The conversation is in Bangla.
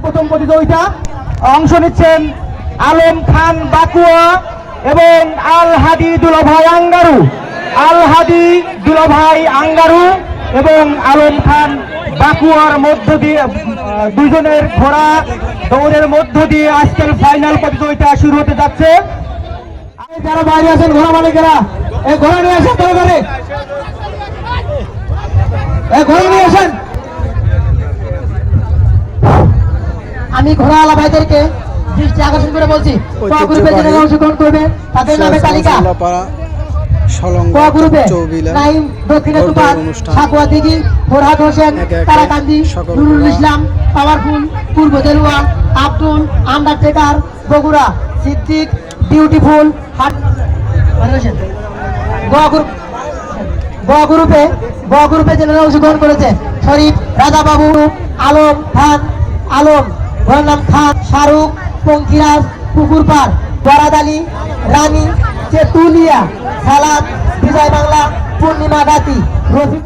প্রথম প্রতিযোগিতা অংশ নিচ্ছেন আলম খান বাকুয়া এবং আল হাদি দুলাভাই আঙ্গারু। আল হাদি দুলাভাই আঙ্গারু এবং আলম খান বাকুয়ার মধ্য দিয়ে দুজনের ঘোড়া দৌড়ের মধ্য দিয়ে আজকের ফাইনাল প্রতিযোগিতা শুরু হতে যাচ্ছে। যারা বাইরে আছেন ঘোড়া মালিকেরা এই ঘোড়া নিয়ে আসেন, ঘোড়া নিয়ে আসেন। আমি ঘোড়াওয়ালা ভাইদেরকে দৃষ্টি আকর্ষণ করে বলছি, গ্রুপে যারা অংশগ্রহণ করবে তাদের নামে তালিকা। গ্রুপে নাইম, দক্ষিণে তুফান, সাকুয়া দিঘি, ফরহাদ হোসেন, তারাকান্দি, নুরুল ইসলাম, পাওয়ারফুল, পূর্ব দেলুয়া, আব্দুল, আন্ডারটেকার, বগুড়া, সিদ্দিক, বিউটিফুল, গ্রুপে যারা অংশগ্রহণ করেছে শরীফ, রাজা বাবু, আলম খান, আলম নাম খান, শাহরুখ, পঙ্কিরাজ, পুকুরপাড়, বরাদ আলী, রানী, চেতুলিয়া, সালাদ, বিজয় বাংলা, পূর্ণিমা গাতি, রফিক।